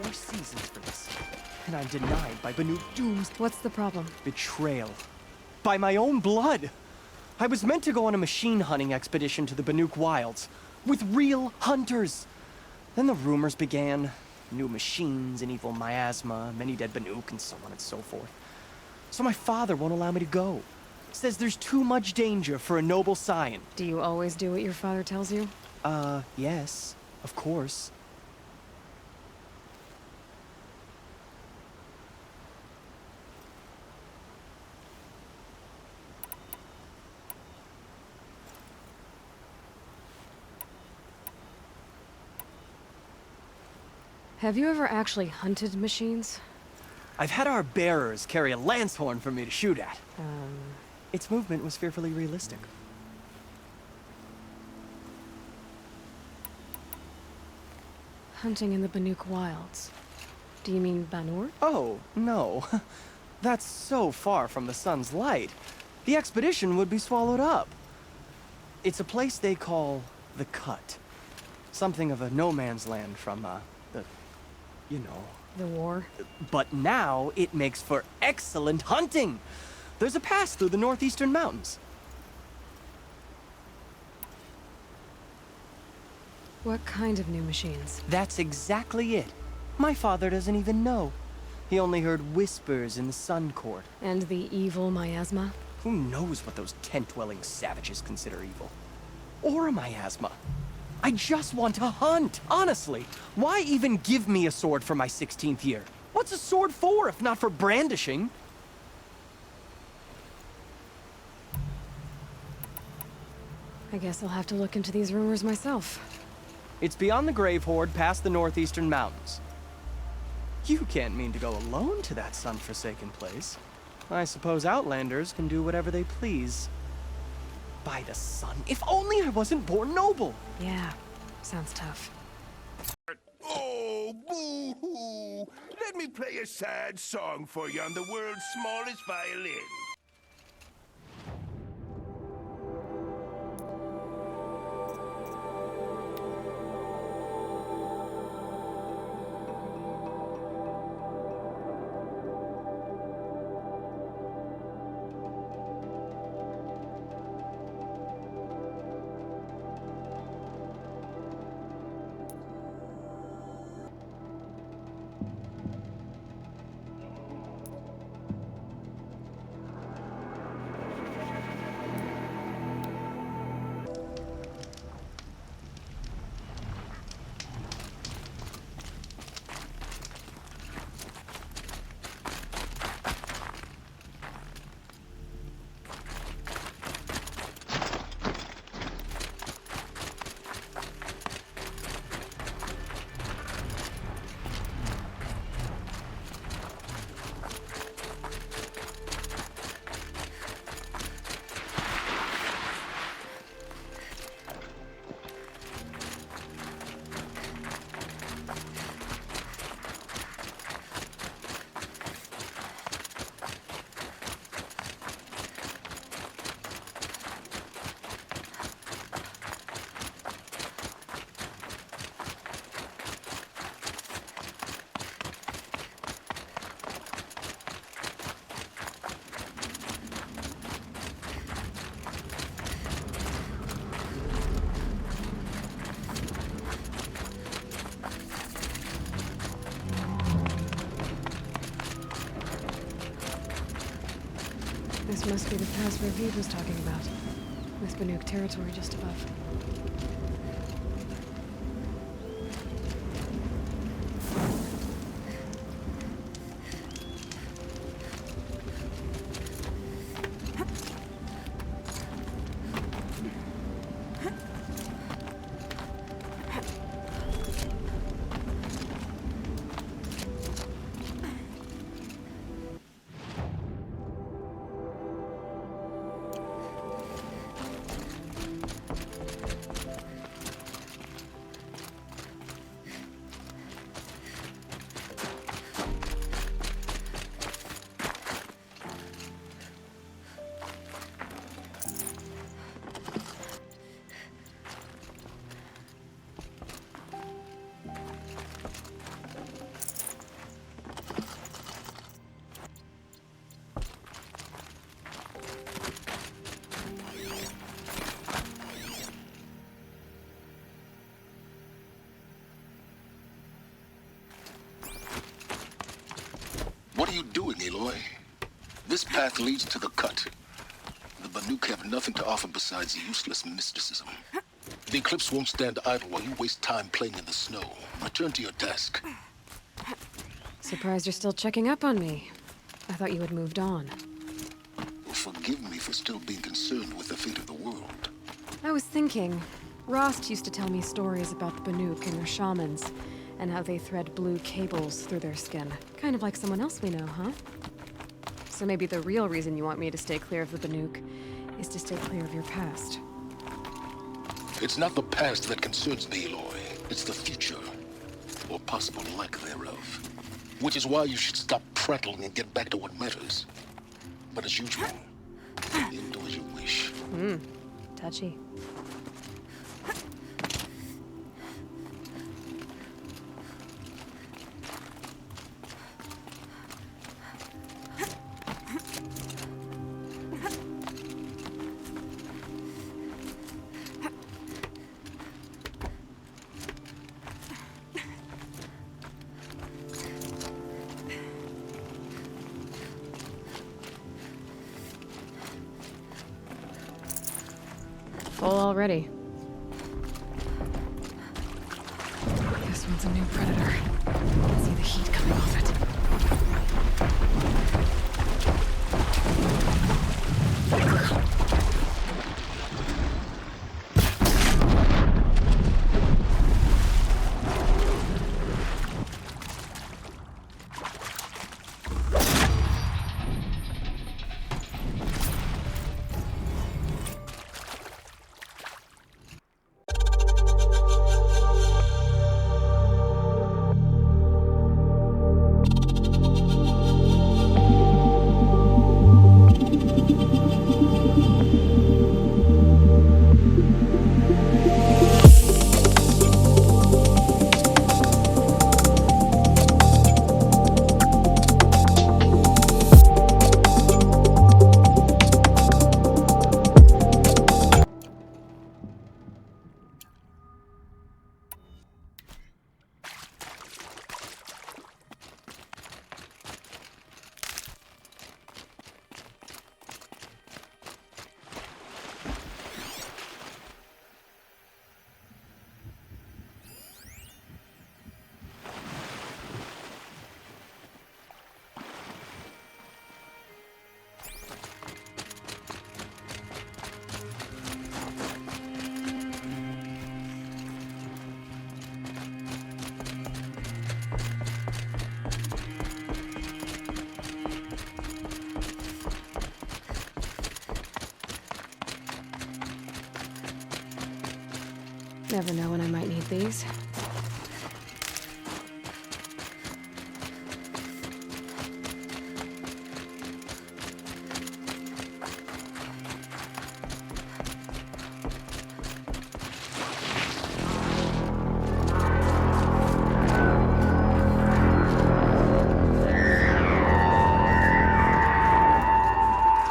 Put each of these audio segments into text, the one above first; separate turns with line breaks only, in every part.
4 seasons for this. And I'm denied by Banuk Doom's
What's the problem?
betrayal. By my own blood! I was meant to go on a machine hunting expedition to the Banuk Wilds, with real hunters. Then the rumors began. New machines, an evil miasma, many dead Banuk, and so on and so forth. So my father won't allow me to go. Says there's too much danger for a noble scion.
Do you always do what your father tells you?
Yes, of course.
Have you ever actually hunted machines?
I've had our bearers carry a lance horn for me to shoot at. Its movement was fearfully realistic.
Hunting in the Banuk Wilds. Do you mean Banur?
Oh, no. That's so far from the sun's light. The expedition would be swallowed up. It's a place they call the Cut. Something of a no man's land from, you know.
The war?
But now it makes for excellent hunting. There's a pass through the northeastern mountains.
What kind of new machines?
That's exactly it. My father doesn't even know. He only heard whispers in the Sun Court.
And the evil miasma?
Who knows what those tent-dwelling savages consider evil? Or a miasma. I just want to hunt, honestly. Why even give me a sword for my 16th year? What's a sword for if not for brandishing?
I guess I'll have to look into these rumors myself.
It's beyond the Grave Horde, past the northeastern mountains. You can't mean to go alone to that sun-forsaken place. I suppose Outlanders can do whatever they please. By the sun, if only I wasn't born noble!
Yeah, sounds tough.
Oh, boo-hoo! Let me play a sad song for you on the world's smallest violin.
This must be the pass Raviv was talking about, with Banuk territory just above.
are you doing, Aloy? This path leads to the cut. The Banuk have nothing to offer besides useless mysticism. The Eclipse won't stand idle while you waste time playing in the snow. Return to your task.
Surprised you're still checking up on me. I thought you had moved on.
Forgive me for still being concerned with the fate of the world.
I was thinking, Rost used to tell me stories about the Banuk and their shamans, and how they thread blue cables through their skin. Kind of like someone else we know, huh? So maybe the real reason you want me to stay clear of the Banuk is to stay clear of your past.
It's not the past that concerns me, Aloy. It's the future, or possible lack thereof. Which is why you should stop prattling and get back to what matters. But as usual, do as you wish.
Touchy. Full already. This one's a new predator. I can see the heat coming off it. Never know when I might need these.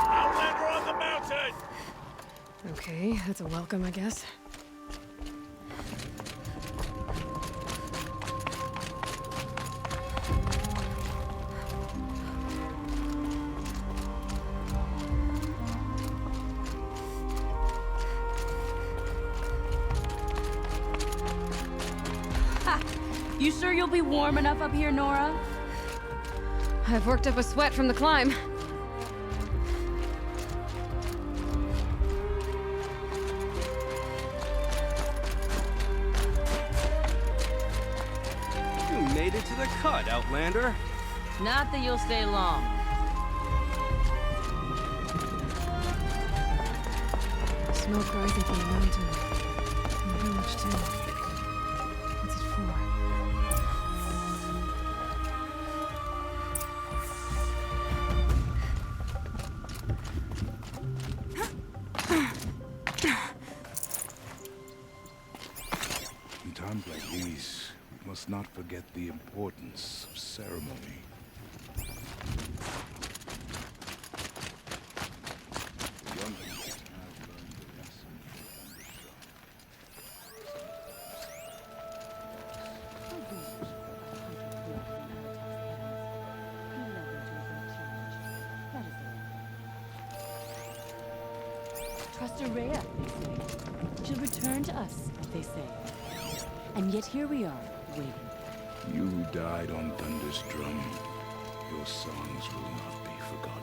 Outlander on the mountain!
Okay, that's a welcome, I guess.
You sure you'll be warm enough up here, Nora?
I've worked up a sweat from the climb.
You made it to the cut, Outlander.
Not that you'll stay long.
Smoke rising from the mountain. And the village, too. What's it for?
In times like these, we must not forget the importance of ceremony. The young ones have learned the lesson of undershot.
trust Araya, they say. She'll return to us, they say. And yet here we are, waiting.
You who died on Thunder's drum, your songs will not be forgotten.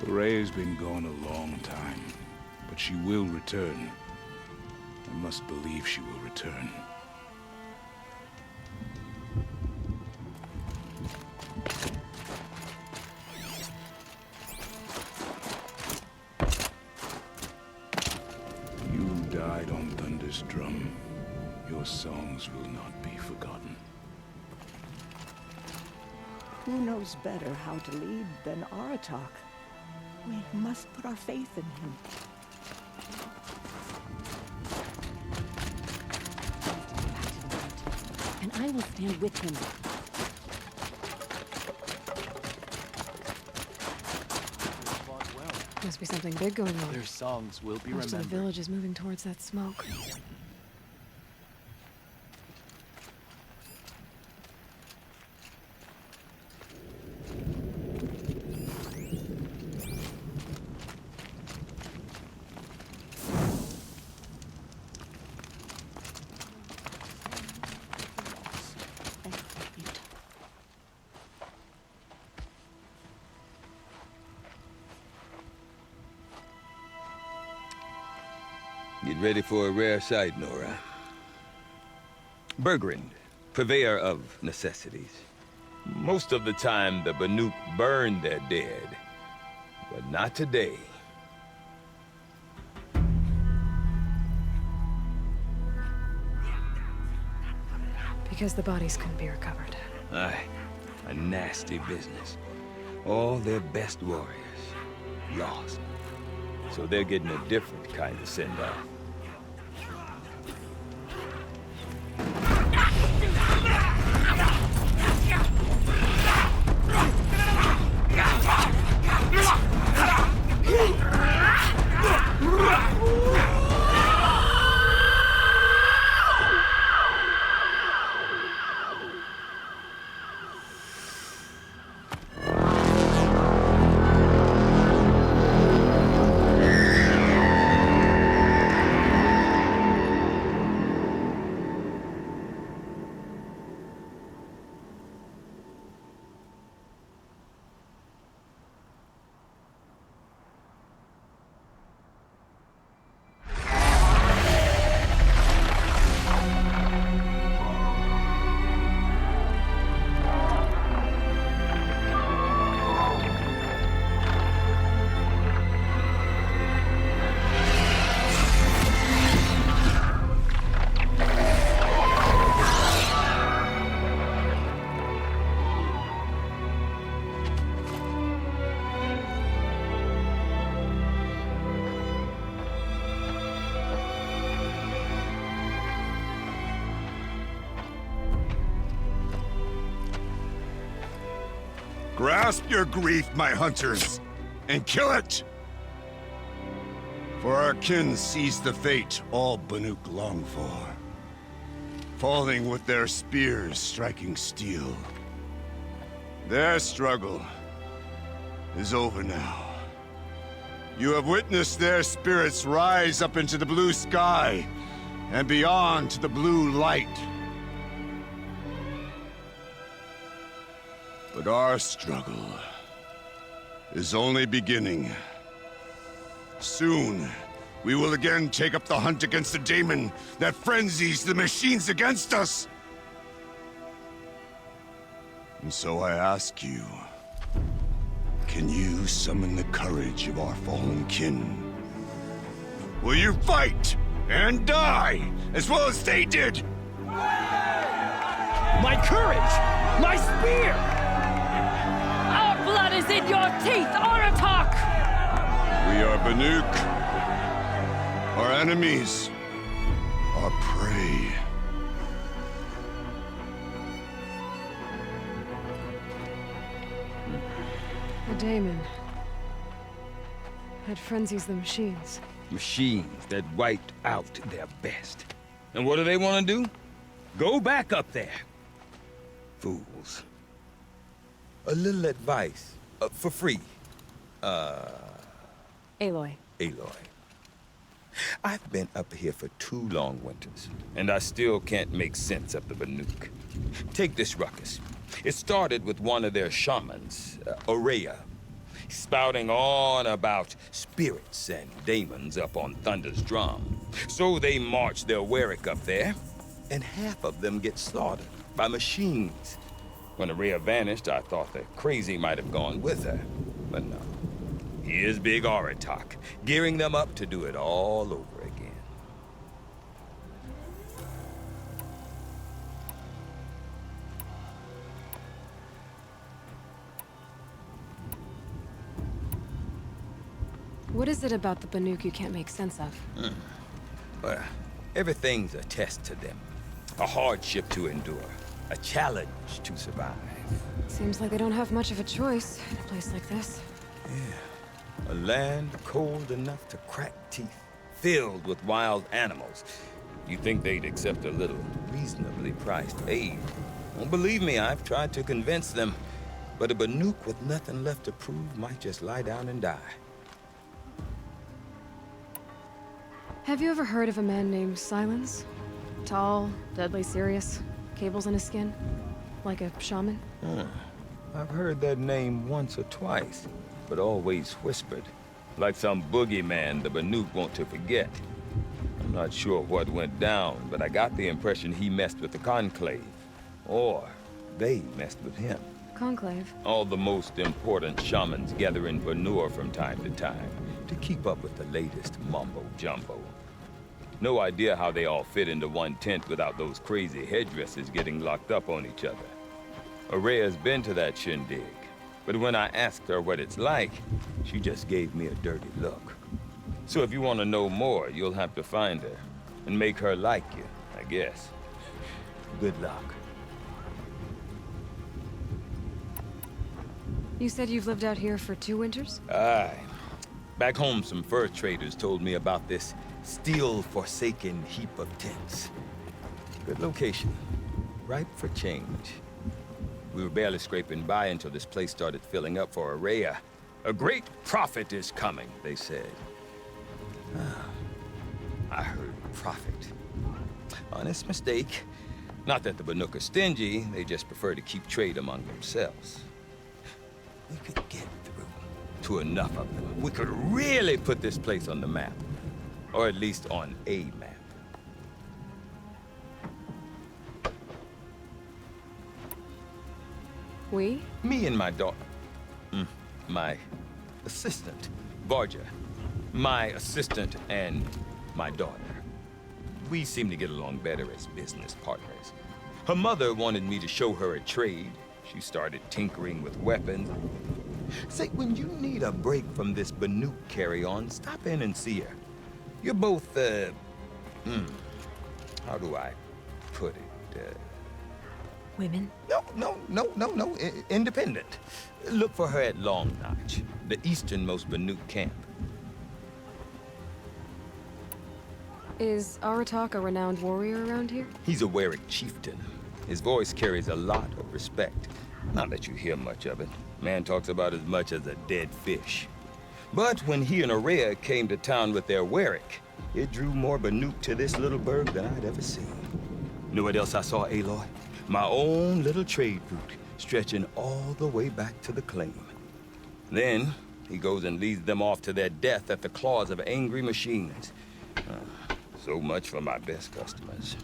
Araya's been gone a long time, but she will return. I must believe she will return. You who died on Thunder's drum, your songs will not be forgotten.
Who knows better how to lead than Aratak? We must put our faith in him.
And I will stand with him.
Must be something big going on.
Their songs will be
Most of the
remembered.
village is moving towards that smoke.
Get ready for a rare sight, Nora. Bergrand, purveyor of necessities. Most of the time, the Banuk burn their dead. But not today.
Because the bodies couldn't be recovered.
Aye, a nasty business. All their best warriors, lost. So they're getting a different kind of send-off.
Grasp your grief, my hunters, and kill it! For our kin sees the fate all Banuk long for. Falling with their spears striking steel. Their struggle is over now. You have witnessed their spirits rise up into the blue sky and beyond to the blue light. But our struggle is only beginning. Soon, we will again take up the hunt against the daemon that frenzies the machines against us. And so I ask you, can you summon the courage of our fallen kin Will you fight and die as well as they did?
My courage! My spear!
Our blood is in your teeth, Aratak!
We are Banuk. Our enemies are prey.
A daemon. Had frenzies the machines.
Machines that wiped out their best. And what do they want to do? Go back up there. Fools. A little advice. For free.
Aloy.
Aloy. I've been up here for 2 long winters, and I still can't make sense of the Banuk. Take this ruckus. It started with one of their shamans, Aurea, spouting on about spirits and demons up on Thunder's drum. So they march their Warwick up there, and half of them get slaughtered by machines. When Aurea vanished, I thought the crazy might have gone with her, but no. Here's Big Aratak, gearing them up to do it all over again.
What is it about the Banuk you can't make sense of?
Well, everything's a test to them. A hardship to endure. A challenge to survive.
Seems like they don't have much of a choice in a place like this.
Yeah. A land cold enough to crack teeth, filled with wild animals. You'd think they'd accept a little reasonably priced aid. Well, believe me, I've tried to convince them. But a Banuk with nothing left to prove might just lie down and die.
Have you ever heard of a man named Silence? Tall, deadly serious, cables in his skin, like a shaman?
I've heard that name once or twice, but always whispered. Like some boogeyman the Banuk want to forget. I'm not sure what went down, but I got the impression he messed with the Conclave. Or they messed with him.
Conclave?
All the most important shamans gather in Banur from time to time to keep up with the latest mumbo-jumbo. No idea how they all fit into one tent without those crazy headdresses getting locked up on each other. Aurea's been to that shindig, but when I asked her what it's like, she just gave me a dirty look. So if you want to know more, you'll have to find her and make her like you, I guess. Good luck.
You said you've lived out here for 2 winters?
Aye. Back home, some fur traders told me about this steel-forsaken heap of tents. Good location. Ripe for change. We were barely scraping by until this place started filling up for Aurea. A great prophet is coming, they said. I heard prophet. Honest mistake. Not that the Banuk are stingy, they just prefer to keep trade among themselves. We could get through to enough of them. We could really put this place on the map. Or at least on a map.
We?
Me and my daughter. My assistant, Varja. My assistant and my daughter. We seem to get along better as business partners. Her mother wanted me to show her a trade. She started tinkering with weapons. Say, when you need a break from this Banuk carry-on, stop in and see her. You're both, how do I put it?
Women?
No. Independent. Look for her at Long Notch, the easternmost Banuk camp.
Is Aratak a renowned warrior around here?
He's a Warwick chieftain. His voice carries a lot of respect. Not that you hear much of it. Man talks about as much as a dead fish. But when he and Aurea came to town with their Warwick, it drew more Banuk to this little burg than I'd ever seen. You know what else I saw, Aloy? My own little trade route, stretching all the way back to the claim. Then, he goes and leads them off to their death at the claws of angry machines. So much for my best customers.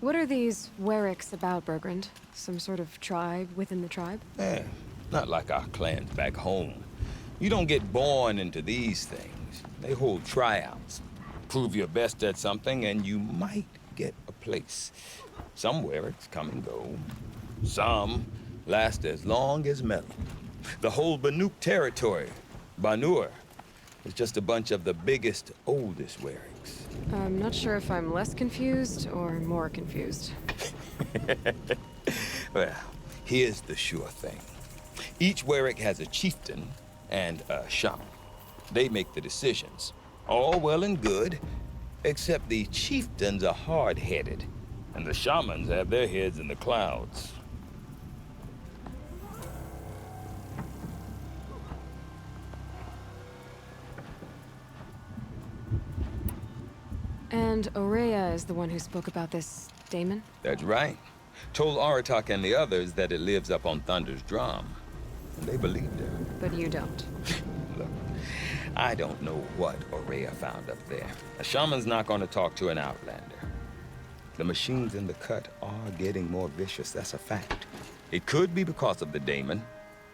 What are these Warwicks about, Bergrand? Some sort of tribe within the tribe?
Not like our clans back home. You don't get born into these things. They hold tryouts. Prove your best at something, and you might get a place. Somewhere it's come and go. Some last as long as metal. The whole Banuk territory, Banur, is just a bunch of the biggest, oldest Wericks.
I'm not sure if I'm less confused or more confused.
Well, here's the sure thing. Each Werick has a chieftain and a shaman. They make the decisions. All well and good, except the chieftains are hard-headed, and the shamans have their heads in the clouds.
And Aurea is the one who spoke about this daemon?
That's right. Told Aratak and the others that it lives up on Thunder's drum. And they believed her.
But you don't.
Look, I don't know what Aurea found up there. A shaman's not going to talk to an outlander. The machines in the cut are getting more vicious, that's a fact. It could be because of the daemon,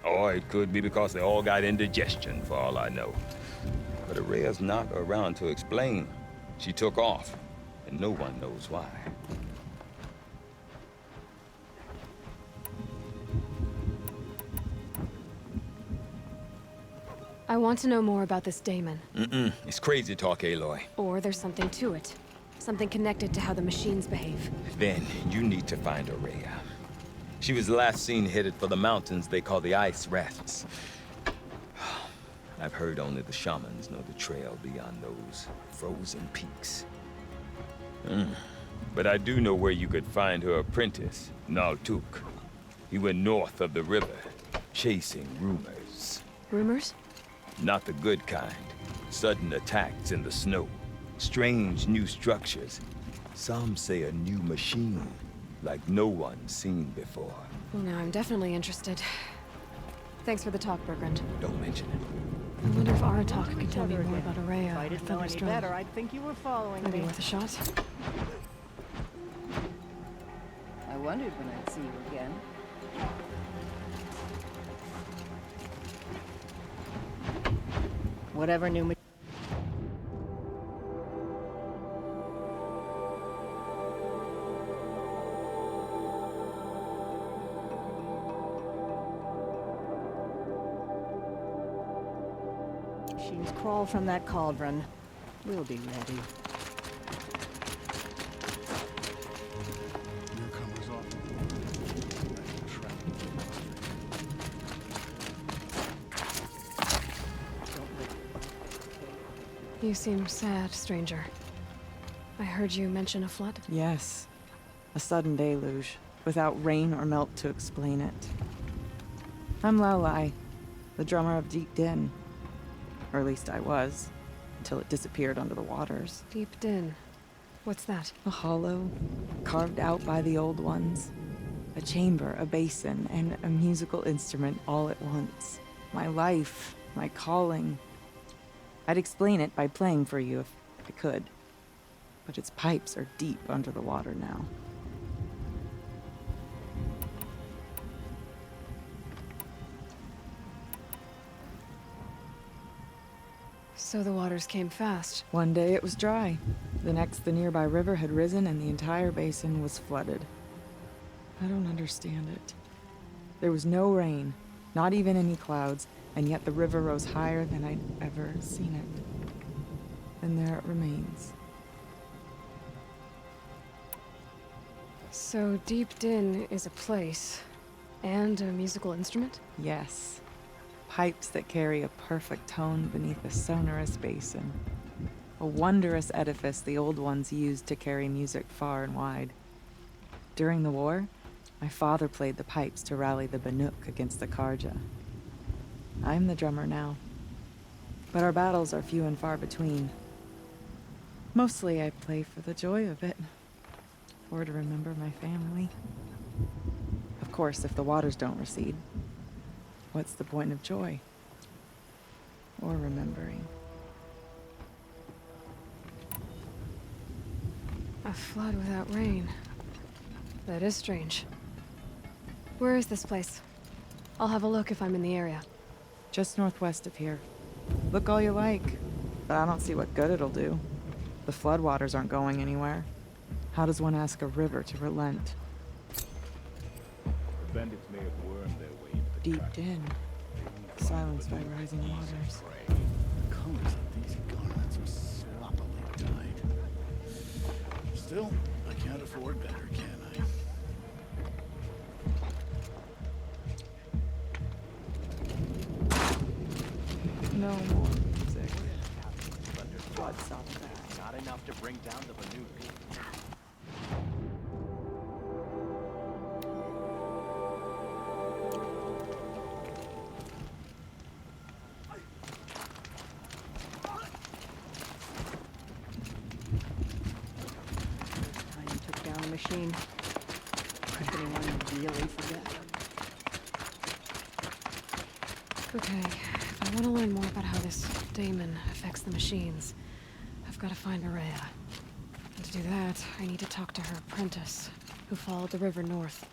or it could be because they all got indigestion, for all I know. But Aurea's not around to explain. She took off, and no one knows why.
I want to know more about this daemon.
It's crazy talk, Aloy.
Or there's something to it. Something connected to how the machines behave.
Then you need to find Aurea. She was last seen headed for the mountains they call the Ice Rafts. I've heard only the shamans know the trail beyond those frozen peaks. But I do know where you could find her apprentice, Naltuk. He went north of the river, chasing rumors.
Rumors?
Not the good kind. Sudden attacks in the snow. Strange new structures. Some say a new machine, like no one's seen before.
Well, now I'm definitely interested. Thanks for the talk, Bergrand.
Don't mention it.
I wonder if Aratak can tell me more about Aurea
If I
or
didn't know any
Thunderstrike.
better, I'd think you were following
Maybe
me.
worth a shot.
I wondered when I'd see you again. Whatever new machines crawl from that cauldron. We'll be ready.
Newcomers often
You seem sad, stranger. I heard you mention a flood.
Yes. A sudden deluge, without rain or melt to explain it. I'm Laolai, the drummer of Deep Din. Or at least I was, until it disappeared under the waters.
Deep Din. What's that?
A hollow, carved out by the old ones. A chamber, a basin, and a musical instrument all at once. My life, my calling. I'd explain it by playing for you if I could. But its pipes are deep under the water now.
So the waters came fast.
One day it was dry. The next, the nearby river had risen and the entire basin was flooded. I don't understand it. There was no rain, not even any clouds, and yet the river rose higher than I'd ever seen it. And there it remains.
So Deep Din is a place. And a musical instrument?
Yes. Pipes that carry a perfect tone beneath a sonorous basin. A wondrous edifice the old ones used to carry music far and wide. During the war, my father played the pipes to rally the Banuk against the Karja. I'm the drummer now. But our battles are few and far between. Mostly I play for the joy of it. Or to remember my family. Of course, if the waters don't recede, what's the point of joy? Or remembering?
A flood without rain. That is strange. Where is this place? I'll have a look if I'm in the area.
Just northwest of here. Look all you like, but I don't see what good it'll do. The floodwaters aren't going anywhere. How does one ask a river to relent?
The bandits may have wormed their way into the
Deep
crack.
in, silenced by rising waters.
The colors of these garments are sloppily dyed. Still, I can't afford better, can I?
No more music. What's up there?
Not enough to bring down the Banuk.
Time you took down the machine. Could anyone really forget?
Okay, if I want to learn more about how this daemon affects the machines, I've got to find Maria. And to do that, I need to talk to her apprentice, who followed the river north.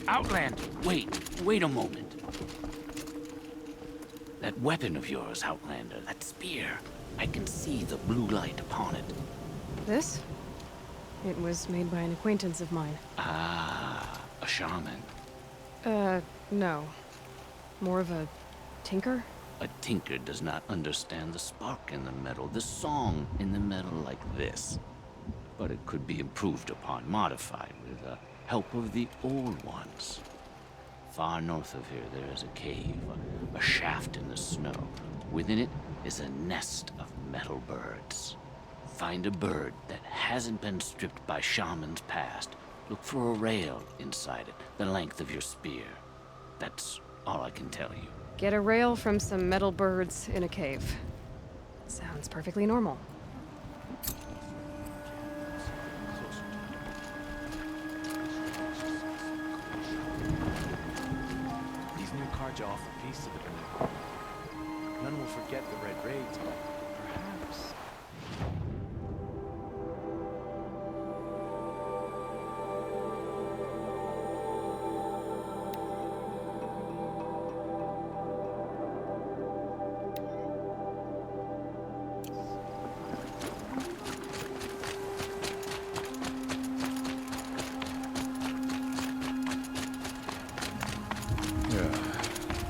Outlander, wait a moment. That weapon of yours, Outlander, that spear, I can see the blue light upon it.
This? It was made by an acquaintance of mine.
Ah, a shaman.
No. More of a tinker?
A tinker does not understand the spark in the metal, the song in the metal like this. But it could be improved upon, modified, with the help of the old ones. Far north of here, there is a cave, a shaft in the snow. Within it is a nest of metal birds. Find a bird that hasn't been stripped by shamans past. Look for a rail inside it, the length of your spear. That's all I can tell you.
Get a rail from some metal birds in a cave. Sounds perfectly normal.
These new cards are off the piece of it. None will forget the Red Raids, but perhaps...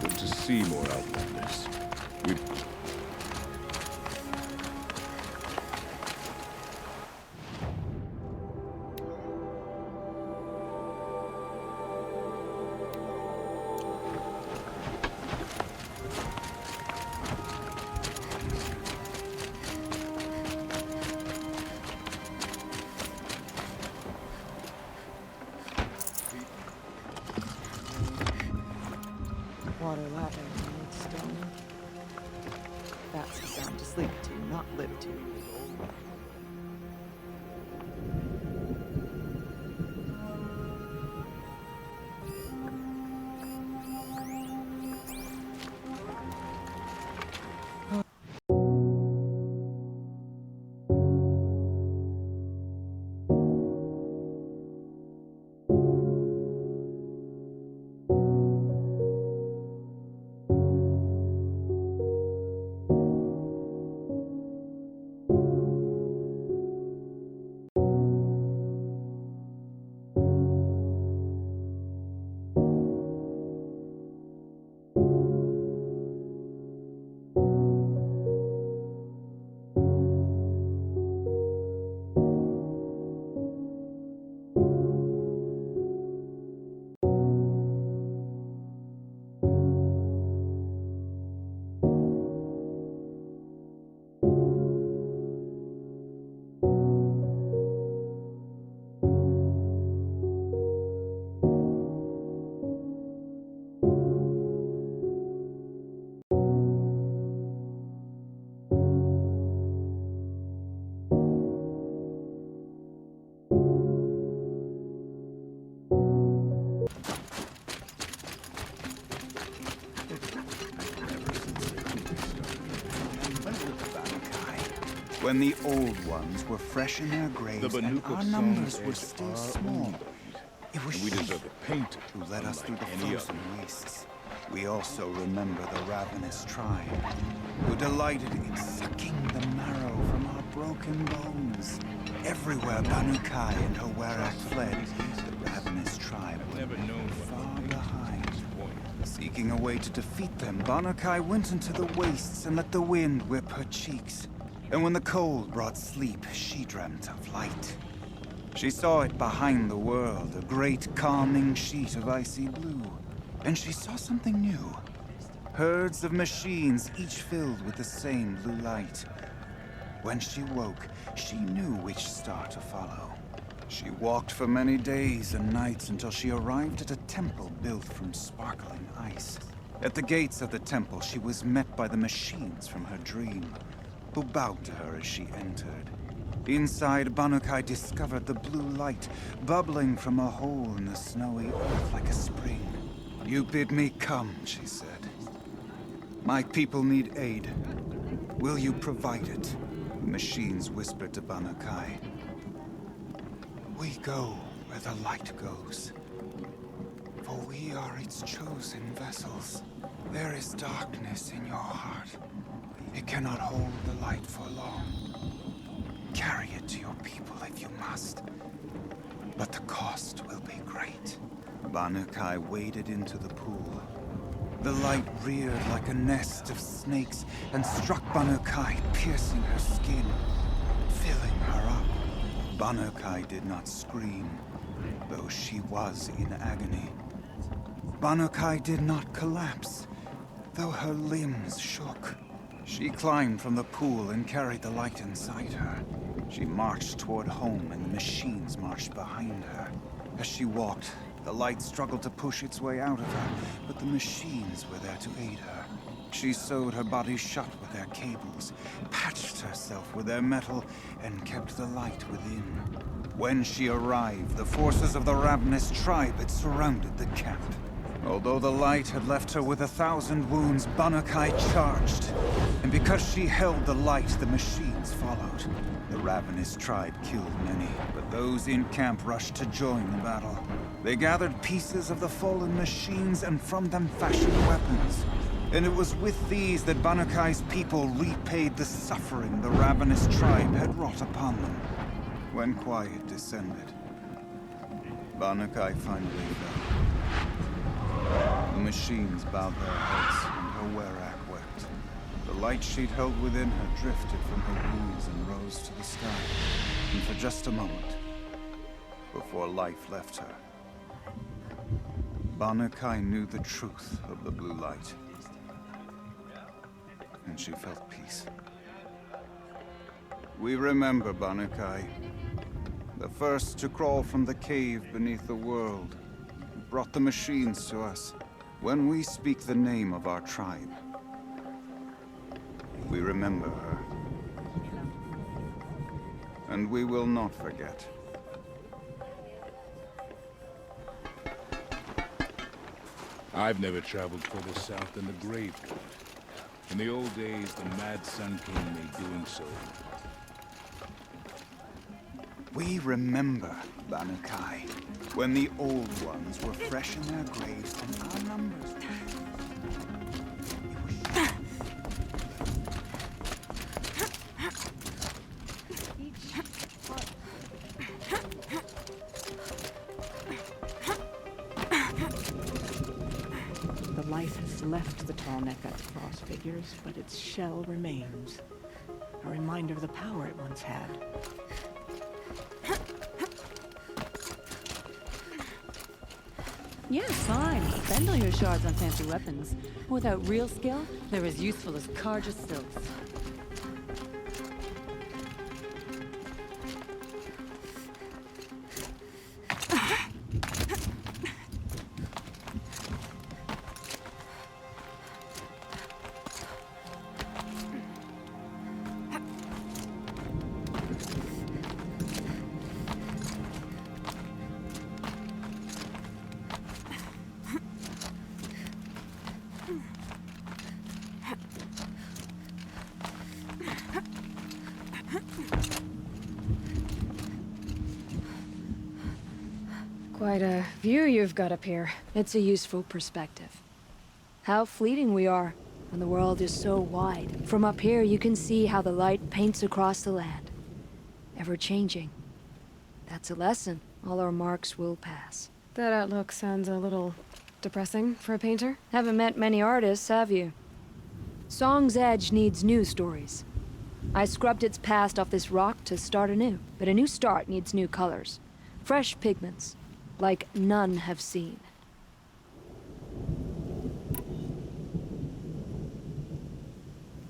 Good to see more Outlanders. We...
Water lapping on stone. That's a sound to sleep to, not live to.
When the old ones were fresh in their graves and our numbers were still small. It was
And we
she
deserve a painter
who led us through the
any
frozen wastes. We also remember the ravenous tribe, who delighted in sucking the marrow from our broken bones. Everywhere Banukai and her Werak fled, the ravenous tribe were far behind. Seeking a way to defeat them, Banukai went into the wastes and let the wind whip her cheeks. And when the cold brought sleep, she dreamt of light. She saw it behind the world, a great calming sheet of icy blue. And she saw something new. Herds of machines, each filled with the same blue light. When she woke, she knew which star to follow. She walked for many days and nights until she arrived at a temple built from sparkling ice. At the gates of the temple, she was met by the machines from her dream, who bowed to her as she entered. Inside, Banukai discovered the blue light bubbling from a hole in the snowy earth like a spring. "You bid me come," she said. "My people need aid. Will you provide it?" The machines whispered to Banukai. "We go where the light goes, for we are its chosen vessels. There is darkness in your heart. It cannot hold the light for long. Carry it to your people if you must, but the cost will be great." Banukai waded into the pool. The light reared like a nest of snakes and struck Banukai, piercing her skin, filling her up. Banukai did not scream, though she was in agony. Banukai did not collapse, though her limbs shook. She climbed from the pool and carried the light inside her. She marched toward home, and the machines marched behind her. As she walked, the light struggled to push its way out of her, but the machines were there to aid her. She sewed her body shut with their cables, patched herself with their metal, and kept the light within. When she arrived, the forces of the ravenous tribe had surrounded the camp. Although the light had left her with 1,000 wounds, Banukai charged. And because she held the light, the machines followed. The ravenous tribe killed many, but those in camp rushed to join the battle. They gathered pieces of the fallen machines and from them fashioned weapons. And it was with these that Banukai's people repaid the suffering the ravenous tribe had wrought upon them. When quiet descended, Banukai finally fell. The machines bowed their heads, and her Werak wept. The light she'd held within her drifted from her wounds and rose to the sky. And for just a moment, before life left her, Banukai knew the truth of the blue light. And she felt peace. We remember Banukai, the first to crawl from the cave beneath the world, who brought the machines to us. When we speak the name of our tribe, we remember her. And we will not forget.
I've never traveled further south than the Graveyard. In the old days, the Mad Sun King made doing so.
We remember, Banukai, when the old ones were fresh in their graves and our numbers.
The life has left the tall neck at the cross figures, but its shell remains. A reminder of the power it once had.
Yeah, fine. Spend all your shards on fancy weapons. Without real skill, they're as useful as Karja stilts.
Quite a view you've got up here.
It's a useful perspective. How fleeting we are when the world is so wide. From up here, you can see how the light paints across the land. Ever changing. That's a lesson. All our marks will pass.
That outlook sounds a little depressing for a painter.
Haven't met many artists, have you? Song's Edge needs new stories. I scrubbed its past off this rock to start anew. But a new start needs new colors. Fresh pigments. Like none have seen.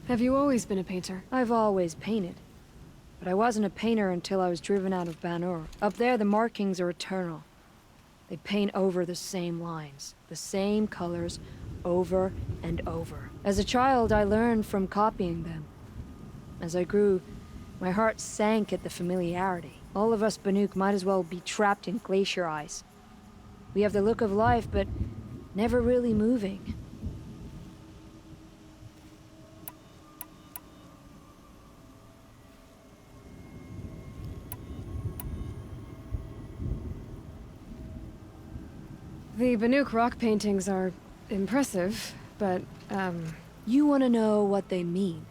Have you always been a painter?
I've always painted. But I wasn't a painter until I was driven out of Banur. Up there, the markings are eternal. They paint over the same lines, the same colors, over and over. As a child, I learned from copying them. As I grew, my heart sank at the familiarity. All of us Banuk might as well be trapped in glacier ice. We have the look of life, but never really moving.
The Banuk rock paintings are impressive, but,
You want to know what they mean?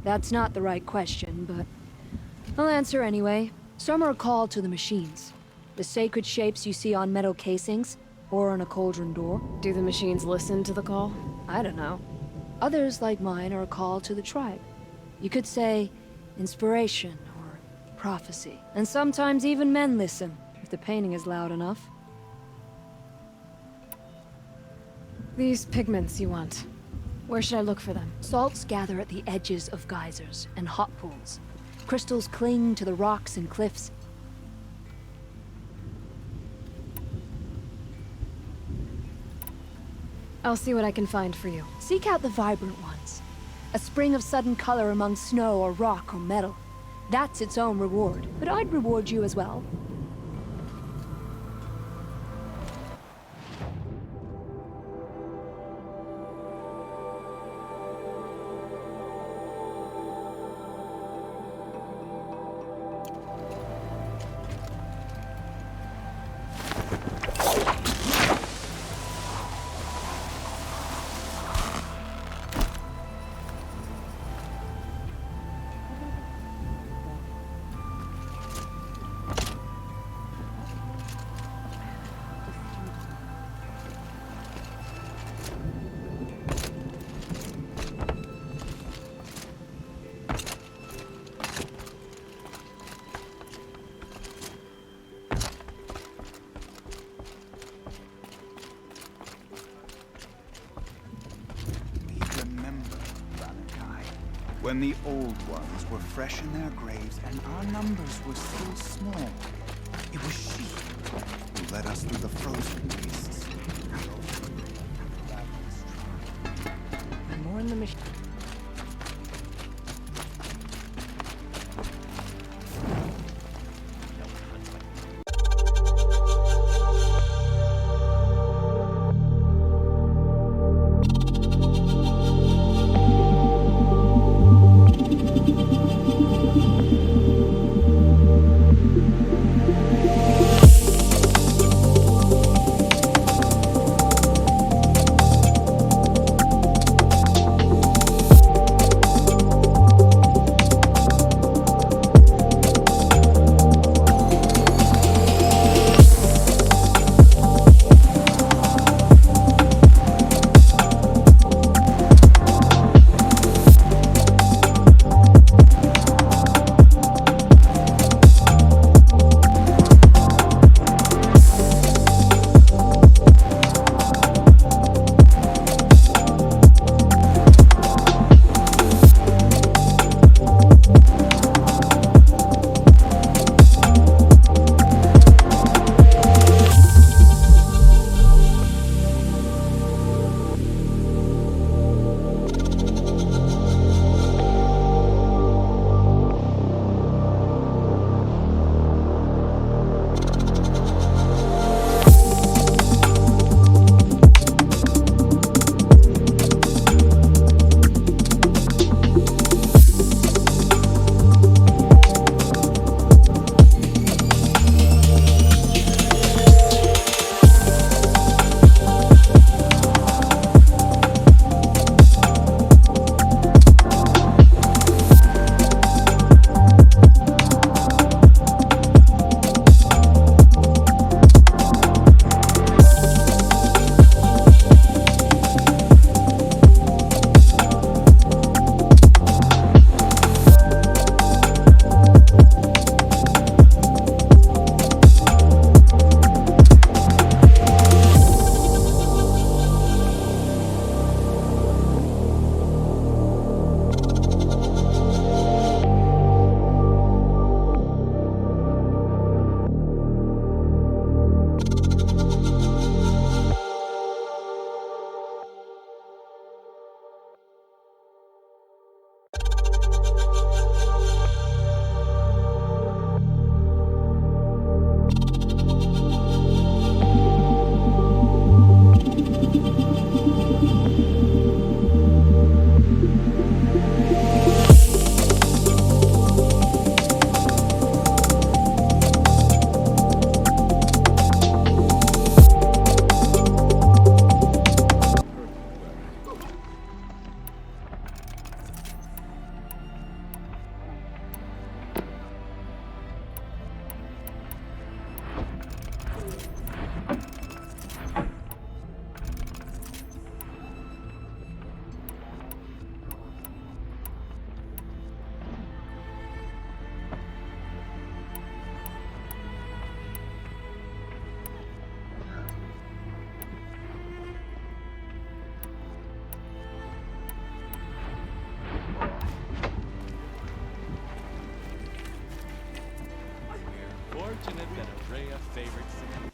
That's not the right question, but I'll answer anyway. Some are called to the machines. The sacred shapes you see on metal casings, or on a cauldron door.
Do the machines listen to the call?
I don't know. Others, like mine, are called to the tribe. You could say inspiration or prophecy. And sometimes even men listen, if the painting is loud enough.
These pigments you want. Where should I look for them?
Salts gather at the edges of geysers and hot pools. Crystals cling to the rocks and cliffs.
I'll see what I can find for you.
Seek out the vibrant ones. A spring of sudden color among snow or rock or metal. That's its own reward. But I'd reward you as well.
When the old ones were fresh in their graves and our numbers were still small, it was she who led us through the frozen wastes.
More in the machine.
favorite scene.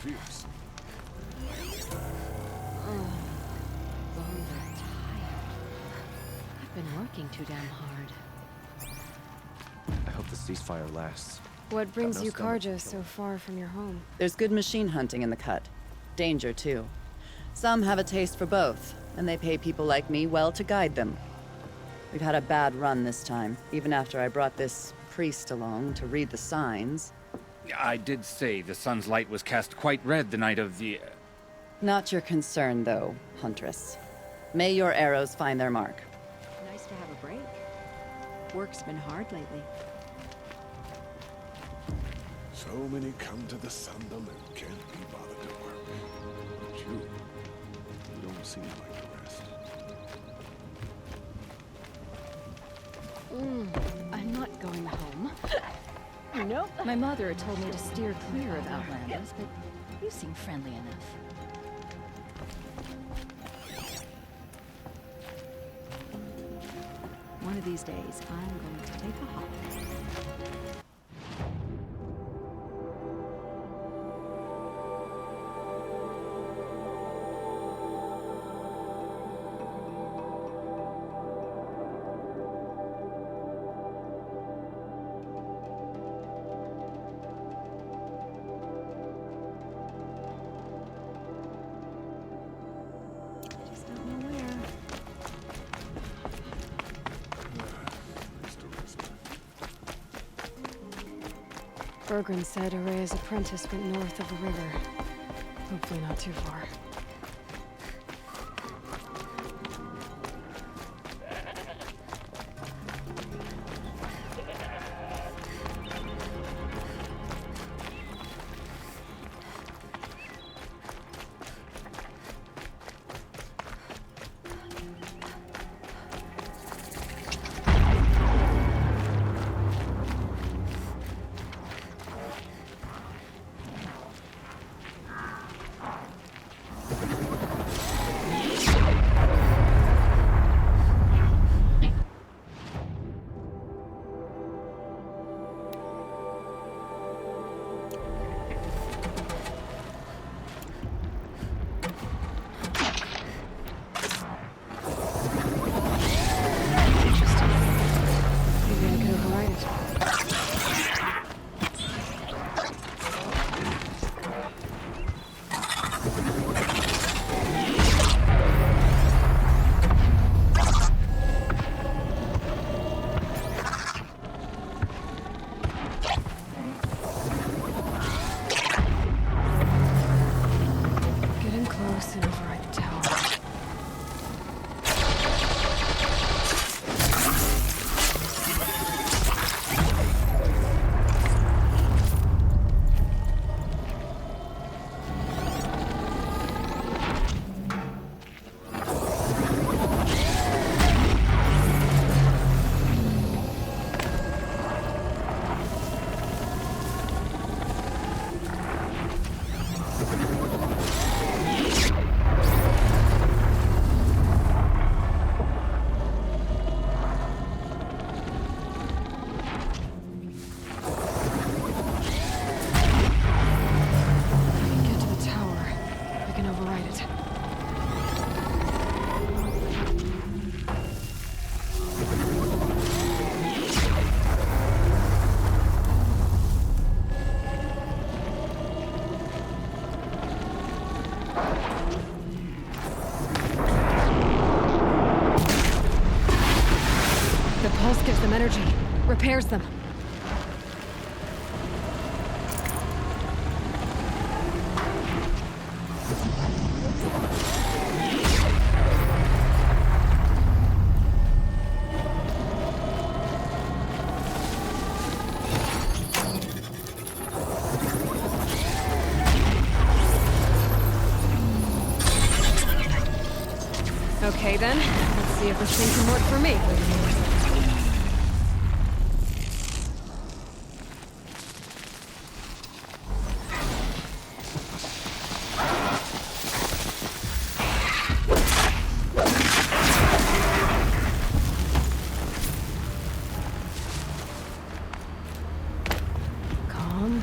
Fierce.
Bones are tired. I've been working too damn hard.
I hope the ceasefire lasts.
What brings
no
you
stomach
Karja so far from your home?
There's good machine hunting in the cut. Danger, too. Some have a taste for both, and they pay people like me well to guide them. We've had a bad run this time, even after I brought this priest along to read the signs.
I did say the sun's light was cast quite red the night of the...
Not your concern, though, Huntress. May your arrows find their mark.
Nice to have a break. Work's been hard lately.
So many come to the Sundom and can't be bothered to work. But you don't seem like the rest.
I'm not going home. Nope. My mother told me to steer clear of Outlanders, but you seem friendly enough. One of these days, I'm going to take a holiday.
Bergren said Araya's apprentice went north of the river. Hopefully not too far. Gives them energy, repairs them. Okay then, let's see if this thing can work for me. Calm.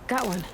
Got one.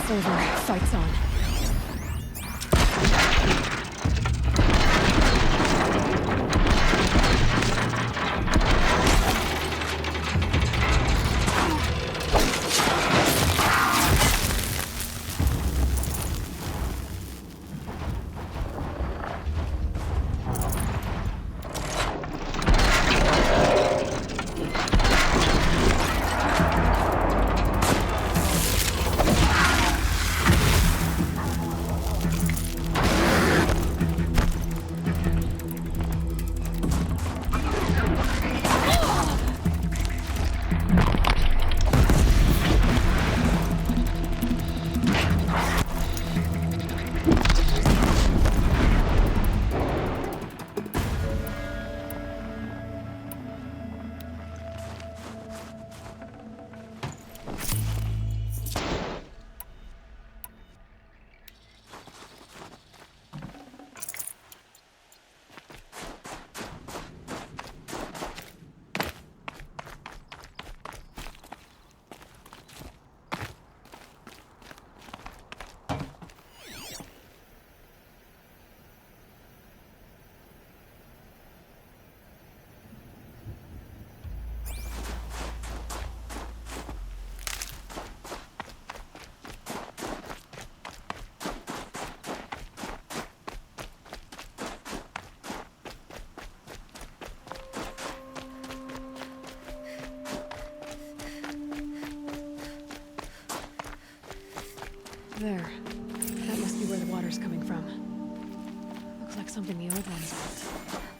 It's over. Fight's on. There. That must be where the water's coming from. Looks like something the old ones built.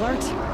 alert.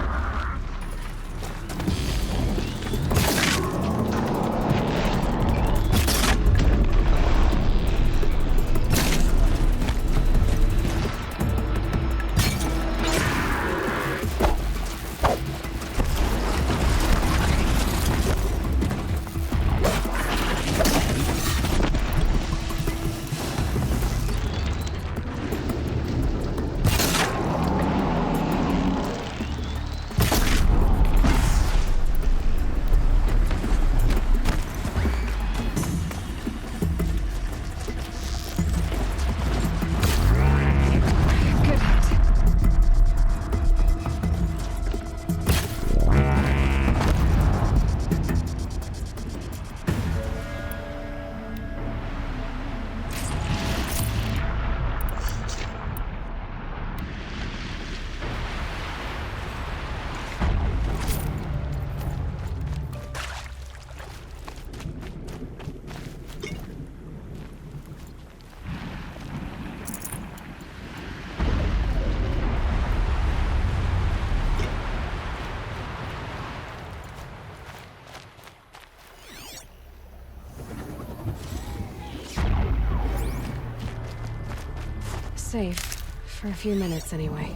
safe. For a few minutes, anyway.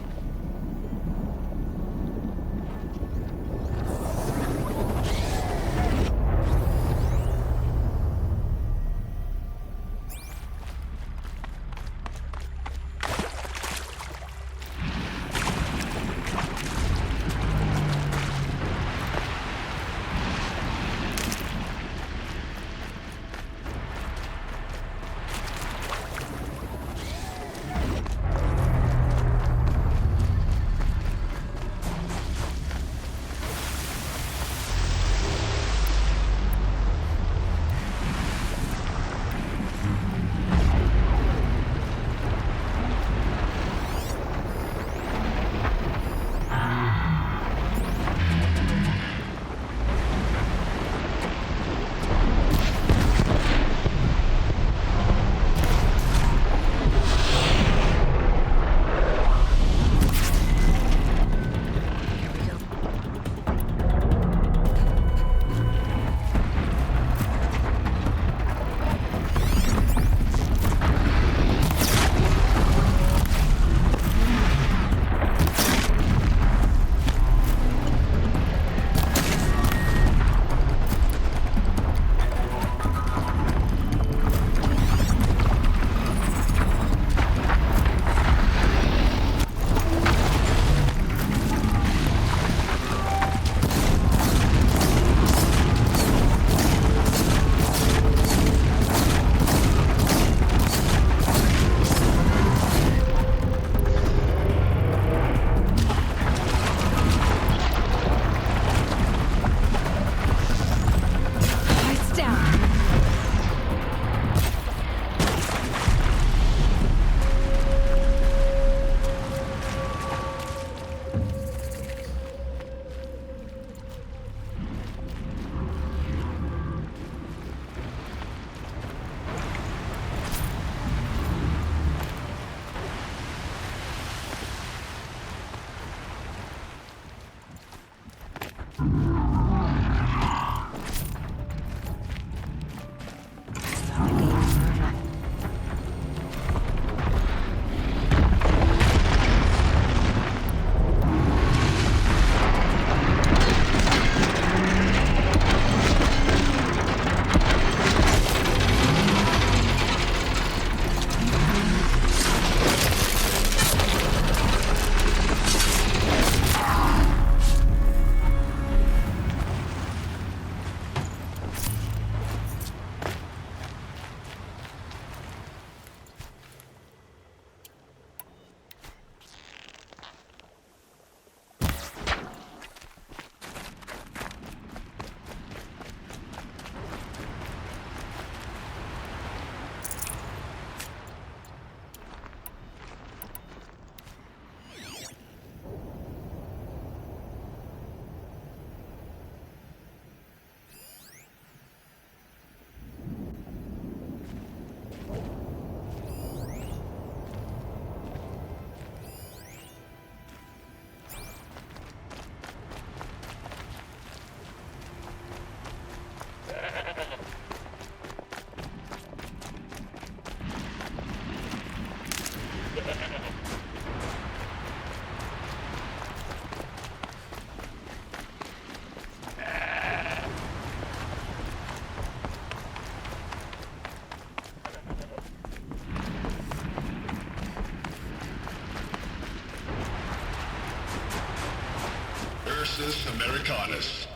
Ursus Americanus,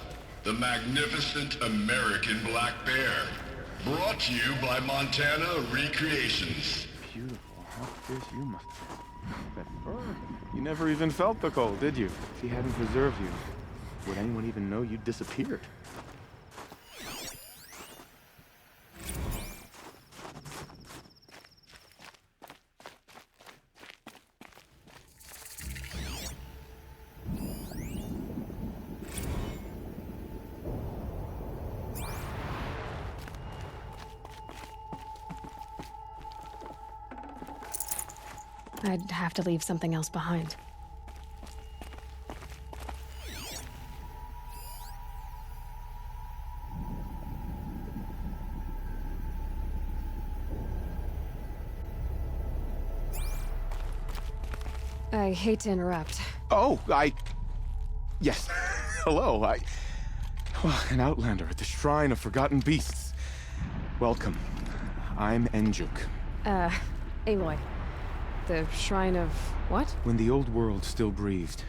the magnificent American black bear. Brought to you by Montana Recreations.
Beautiful. How fierce you must be. That fur. You never even felt the cold, did you? If he hadn't preserved you, would anyone even know you disappeared?
I'd have to leave something else behind. I hate to interrupt.
Oh, Yes. Hello, an outlander at the Shrine of Forgotten Beasts. Welcome. I'm Enjuk.
Aloy. The Shrine of what?
When the old world still breathed,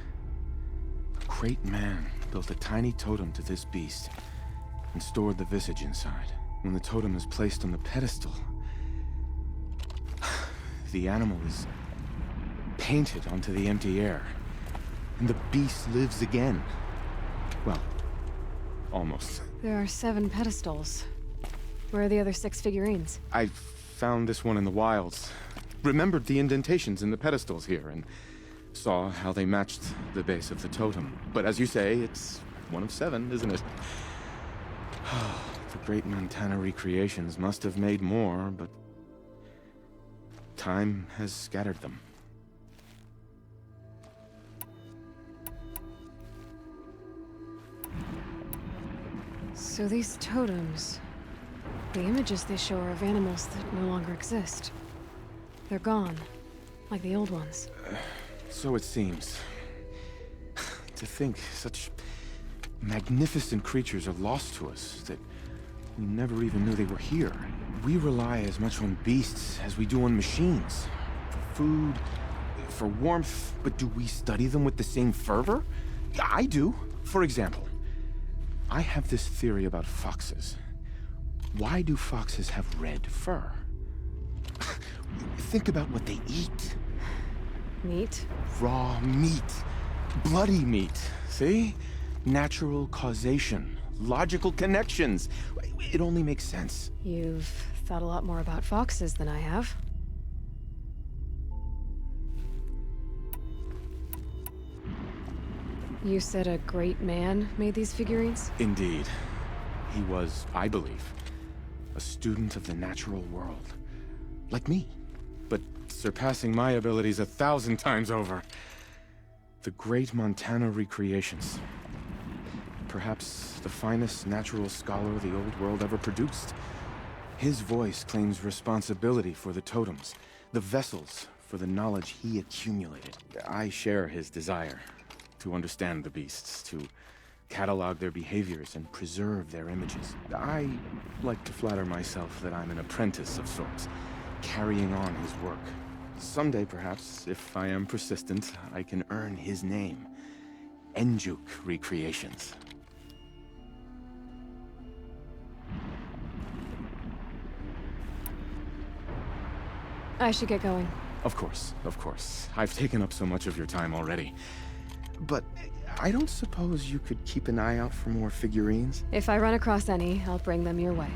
a great man built a tiny totem to this beast and stored the visage inside. When the totem is placed on the pedestal, the animal is painted onto the empty air, and the beast lives again. Well, almost.
There are 7 pedestals. Where are the other 6 figurines?
I found this one in the wilds. Remembered the indentations in the pedestals here, and saw how they matched the base of the totem. But as you say, it's one of 7, isn't it? The great Montana recreations must have made more, but time has scattered them.
So these totems, the images they show are of animals that no longer exist. They're gone, like the old ones.
So it seems. To think such magnificent creatures are lost to us, that we never even knew they were here. We rely as much on beasts as we do on machines. For food, for warmth, but do we study them with the same fervor? I do. For example, I have this theory about foxes. Why do foxes have red fur? Think about what they eat.
Meat?
Raw meat. Bloody meat. See? Natural causation. Logical connections. It only makes sense.
You've thought a lot more about foxes than I have. You said a great man made these figurines?
Indeed. He was, I believe, a student of the natural world. Like me. But surpassing my abilities 1,000 times over. The great Montana recreations. Perhaps the finest natural scholar the old world ever produced. His voice claims responsibility for the totems, the vessels for the knowledge he accumulated. I share his desire to understand the beasts, to catalog their behaviors and preserve their images. I like to flatter myself that I'm an apprentice of sorts, carrying on his work. Someday, perhaps, if I am persistent, I can earn his name. Enjuk Recreations.
I should get going.
Of course, of course. I've taken up so much of your time already. But I don't suppose you could keep an eye out for more figurines?
If I run across any, I'll bring them your way.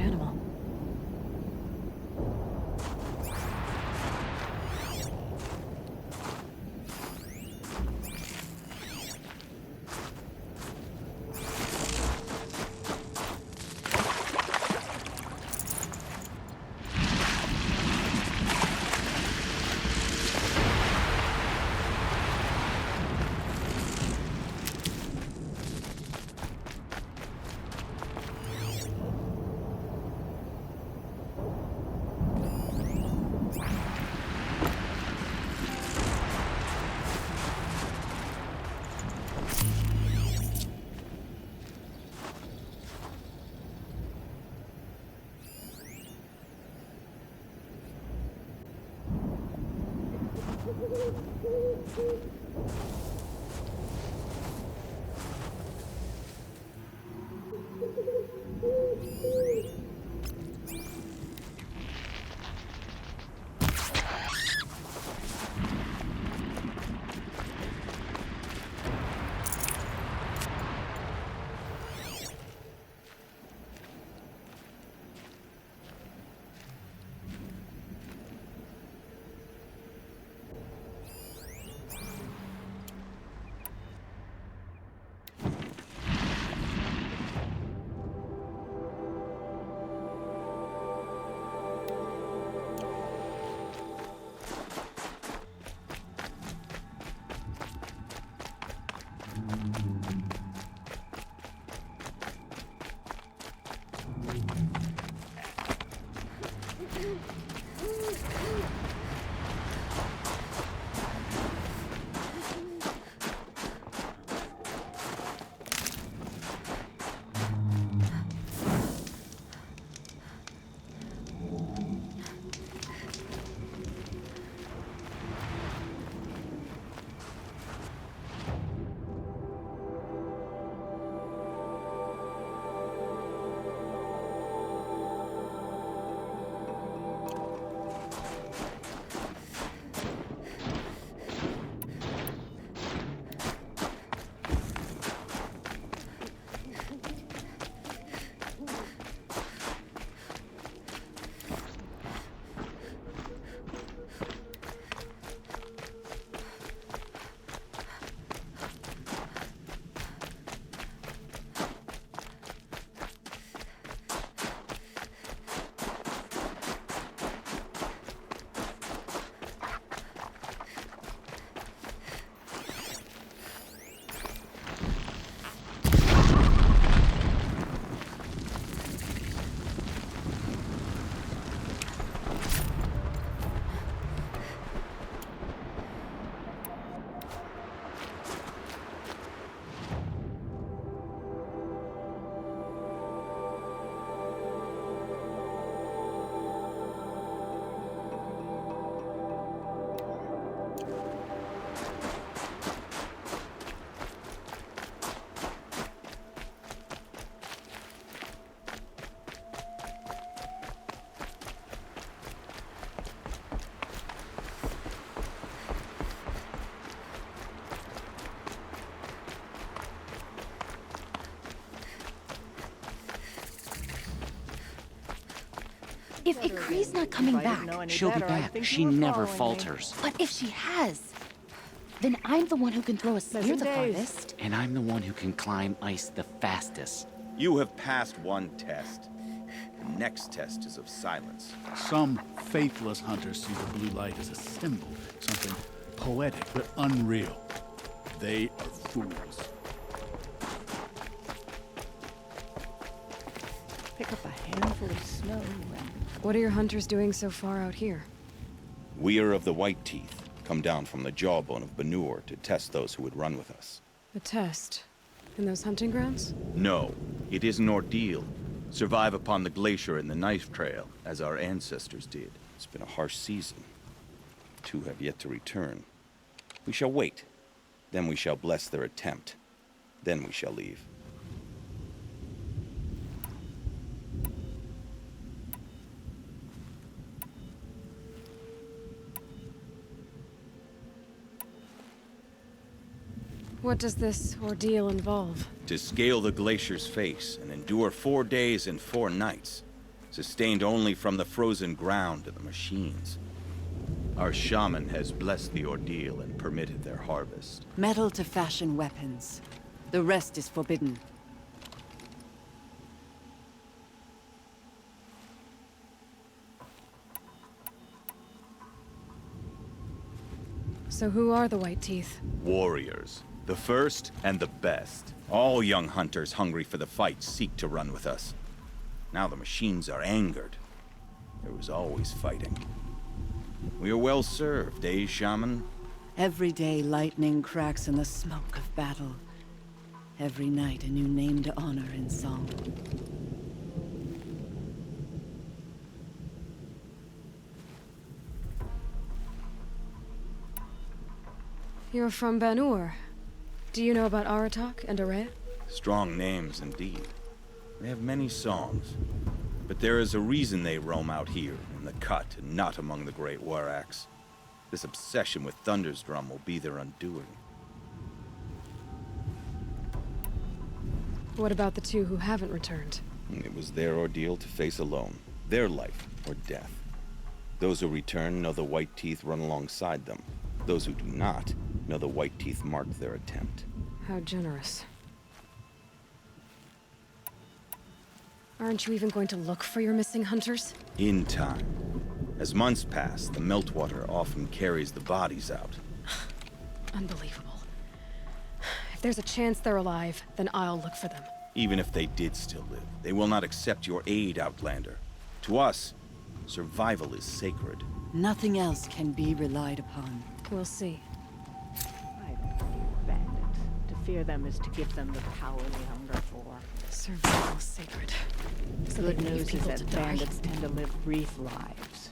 animal.
If Ikri's not coming back,
She'll be back. She never falters.
but if she has, then I'm the one who can throw a spear the farthest.
And I'm the one who can climb ice the fastest.
You have passed one test. The next test is of silence.
Some faithless hunters see the blue light as a symbol, something poetic but unreal. They are fools.
Pick up a handful of snow and...
What are your hunters doing so far out here?
We are of the White Teeth, come down from the jawbone of Banur to test those who would run with us.
A test? In those hunting grounds?
No, it is an ordeal. Survive upon the glacier and the knife trail, as our ancestors did. It's been a harsh season. Two have yet to return. We shall wait. Then we shall bless their attempt. Then we shall leave.
What does this ordeal involve?
To scale the glacier's face and endure 4 days and 4 nights. sustained only from the frozen ground and the machines. Our shaman has blessed the ordeal and permitted their harvest.
Metal to fashion weapons. The rest is forbidden.
So who are the White Teeth?
Warriors. The first and the best. All young hunters hungry for the fight seek to run with us. Now the machines are angered. There was always fighting. We are well served, eh, Shaman?
Every day lightning cracks in the smoke of battle. Every night a new name to honor in song.
You're from Banur. Do you know about Aratak and Aray?
Strong names indeed. They have many songs. But there is a reason they roam out here, in the cut, and not among the great Waraks. This obsession with Thunder's Drum will be their undoing.
What about the two who haven't returned?
It was their ordeal to face alone. Their life or death. Those who return know the White Teeth run alongside them. Those who do not know the White Teeth marked their attempt.
How generous. Aren't you even going to look for your missing hunters?
In time. As months pass, the meltwater often carries the bodies out.
Unbelievable. If there's a chance they're alive, then I'll look for them.
Even if they did still live, they will not accept your aid, Outlander. To us, survival is sacred.
Nothing else can be relied upon.
We'll see.
I don't fear bandits. To fear them is to give them the power they hunger for.
Survival sacred. So
Good
they leave
news is
people
that
to die.
bandits tend to live brief lives.